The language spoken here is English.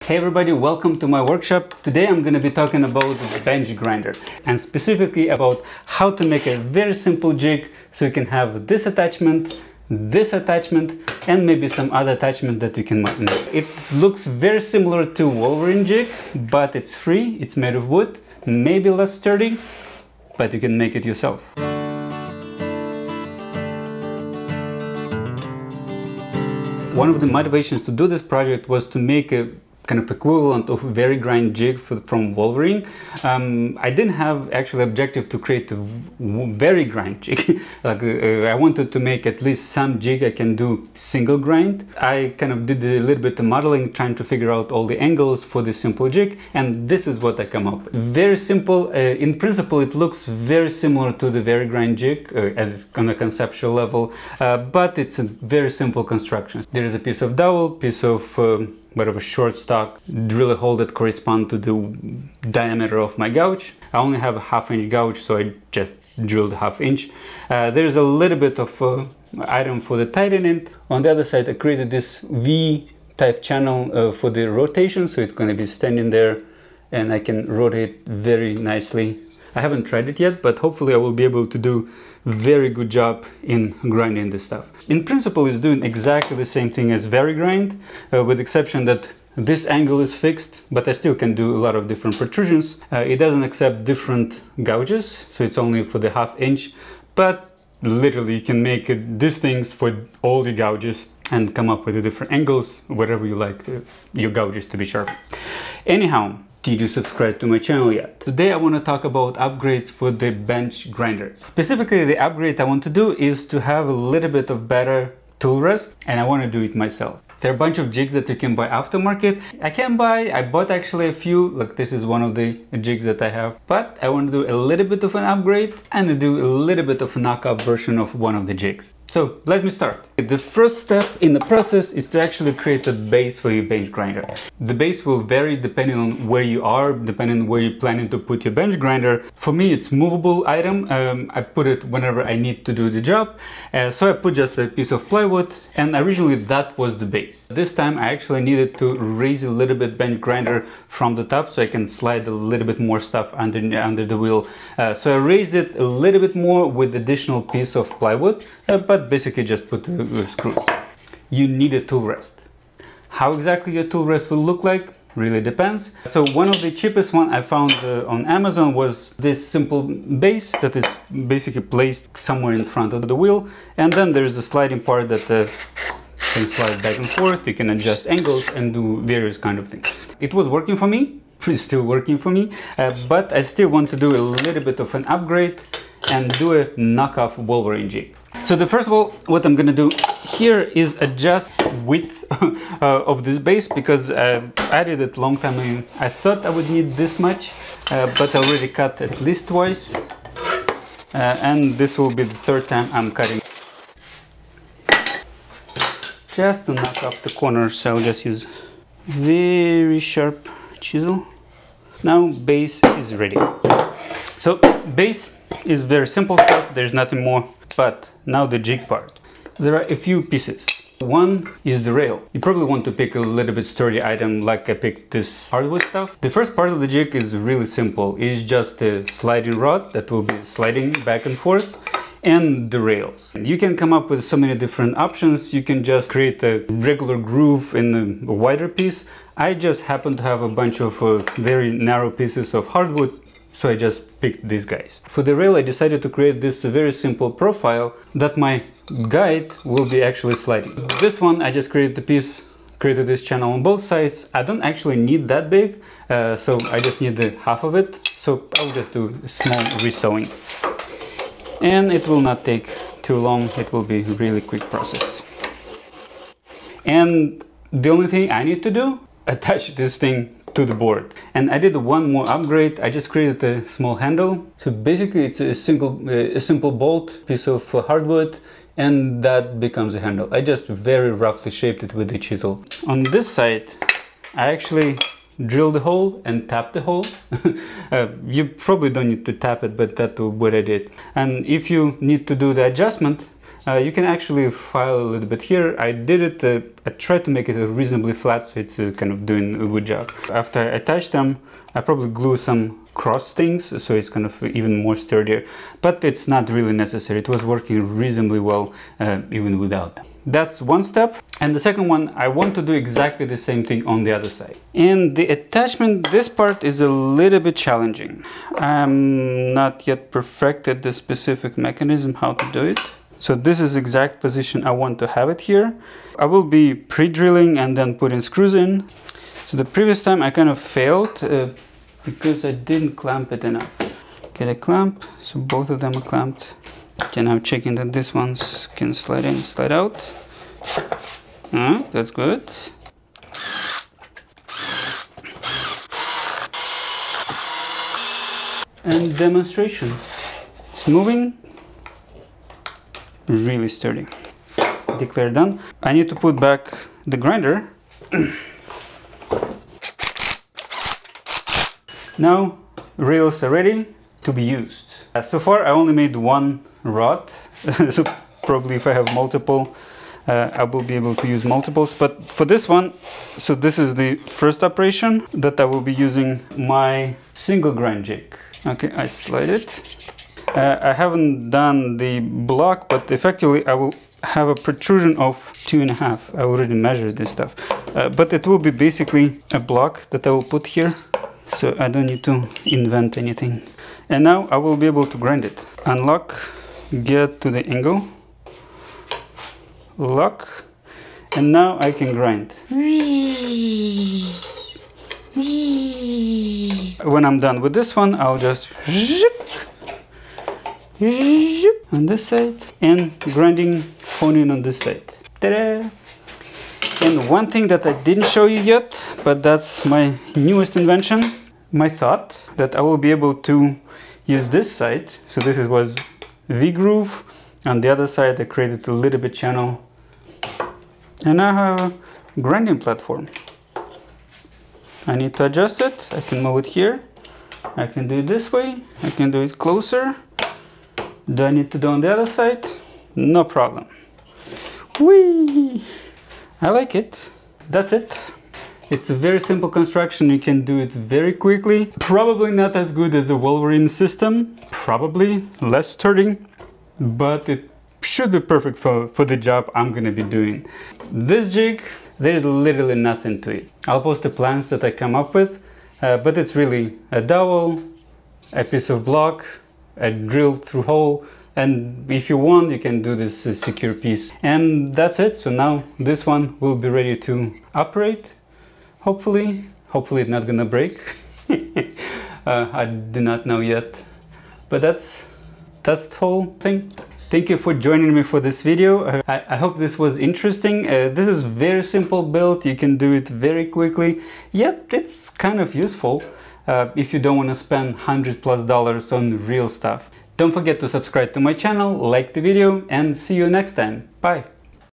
Hey everybody, welcome to my workshop. Today I'm going to be talking about the bench grinder and specifically about how to make a very simple jig so you can have this attachment, and maybe some other attachment that you can mount. It looks very similar to Wolverine jig, but it's free, it's made of wood, maybe less sturdy, but you can make it yourself. One of the motivations to do this project was to make a kind of equivalent of Vari-Grind jig from Wolverine. I didn't have actually objective to create a Vari-Grind jig. I wanted to make at least some jig I can do single grind. I kind of did a little bit of modeling, trying to figure out all the angles for this simple jig, and this is what I come up with. Very simple. In principle, it looks very similar to the Vari-Grind jig as on a conceptual level, but it's a very simple construction. There is a piece of dowel, piece of whatever short stock drill hole that corresponds to the diameter of my gouge. I only have a ½ inch gouge, so I just drilled ½ inch. There's a little bit of item for the tightening. On the other side, I created this V-type channel for the rotation, so it's going to be standing there and I can rotate very nicely. I haven't tried it yet, but hopefully I will be able to do a very good job in grinding this stuff. In principle, it's doing exactly the same thing as Vari-Grind, with the exception that this angle is fixed, but I still can do a lot of different protrusions. It doesn't accept different gouges, so it's only for the ½ inch, but literally you can make these things for all the gouges and come up with the different angles, whatever you like your gouges to be sharp. Anyhow, did you subscribe to my channel yet? Today I want to talk about upgrades for the bench grinder. Specifically, the upgrade I want to do is to have a little bit of better tool rest, and I want to do it myself. There are a bunch of jigs that you can buy aftermarket. I bought actually a few, like this is one of the jigs that I have, but I want to do a little bit of an upgrade and do a little bit of a knockoff version of one of the jigs. So let me start. The first step in the process is to actually create a base for your bench grinder. The base will vary depending on where you are, depending on where you're planning to put your bench grinder. For me, it's movable item. I put it whenever I need to do the job. So I put just a piece of plywood, and originally that was the base. This time I actually needed to raise a little bit bench grinder from the top so I can slide a little bit more stuff under the wheel. So I raised it a little bit more with additional piece of plywood, but basically just put the screws. You need a tool rest. How exactly your tool rest will look like really depends. So one of the cheapest one I found on Amazon was this simple base that is basically placed somewhere in front of the wheel, and then there's a sliding part that can slide back and forth. You can adjust angles and do various kind of things. It was working for me, it's still working for me, but I still want to do a little bit of an upgrade and do a knockoff Wolverine jig. So first of all, what I'm gonna do here is adjust width of this base, because I did it long time ago. I thought I would need this much, but I already cut at least twice, and this will be the third time I'm cutting. Just to knock off the corners, I'll just use very sharp chisel. Now base is ready. So base is very simple stuff, there's nothing more. But now the jig part. There are a few pieces. One is the rail. You probably want to pick a little bit sturdy item, like I picked this hardwood stuff. The first part of the jig is really simple. It's just a sliding rod that will be sliding back and forth, and the rails. You can come up with so many different options. You can just create a regular groove in a wider piece. I just happen to have a bunch of very narrow pieces of hardwood, so I just picked these guys. For the rail, I decided to create this very simple profile that my guide will be actually sliding. This one, I just created the piece, created this channel on both sides. I don't actually need that big, so I just need the half of it. So I'll just do a small resewing. And it will not take too long. It will be a really quick process. And the only thing I need to do, attach this thing to the board. And I did one more upgrade. I just created a small handle. So basically it's a simple bolt, piece of hardwood, and that becomes a handle. I just very roughly shaped it with the chisel. On this side, I actually drilled the hole and tapped the hole. You probably don't need to tap it, but that's what I did. And if you need to do the adjustment, You can actually file a little bit here. I did it, I tried to make it reasonably flat so it's kind of doing a good job. After I attach them, I probably glue some cross things so it's kind of even more sturdier, but it's not really necessary. It was working reasonably well even without them. That's one step. And the second one, I want to do exactly the same thing on the other side. And the attachment, this part is a little bit challenging. I'm not yet perfected the specific mechanism how to do it. So this is the exact position I want to have it here. I will be pre-drilling and then putting screws in. So the previous time I kind of failed because I didn't clamp it enough. Get a clamp, so both of them are clamped. Okay, now checking that this ones can slide in, slide out. That's good. And demonstration. It's moving. Really sturdy. Declare done. I need to put back the grinder. Now rails are ready to be used. So far I only made one rod, so probably if I have multiple I will be able to use multiples, but for this one, so this is the first operation that I will be using my single grind jig. Okay, I slide it. I haven't done the block, but effectively I will have a protrusion of 2.5. I already measured this stuff, but it will be basically a block that I will put here. So I don't need to invent anything. And now I will be able to grind it. Unlock, get to the angle, lock, and now I can grind. When I'm done with this one, I'll just on this side and grinding honing on this side. Ta-da! And one thing that I didn't show you yet, but that's my newest invention, my thought that I will be able to use this side. So this was V-groove. On the other side, I created a little bit channel. And I have a grinding platform. I need to adjust it. I can move it here. I can do it this way. I can do it closer. Do I need to do on the other side? No problem. Whee! I like it. That's it. It's a very simple construction. You can do it very quickly. Probably not as good as the Wolverine system. Probably less sturdy, but it should be perfect for the job I'm gonna be doing. This jig, there's literally nothing to it. I'll post the plans that I come up with, but it's really a dowel, a piece of block, a drilled through hole, and if you want, you can do this secure piece. And that's it. So now this one will be ready to operate. Hopefully it's not gonna break. I do not know yet, but that's the whole thing. Thank you for joining me for this video. I hope this was interesting. This is very simple build. You can do it very quickly, yet it's kind of useful if you don't want to spend $100+ on real stuff. Don't forget to subscribe to my channel, like the video, and see you next time. Bye!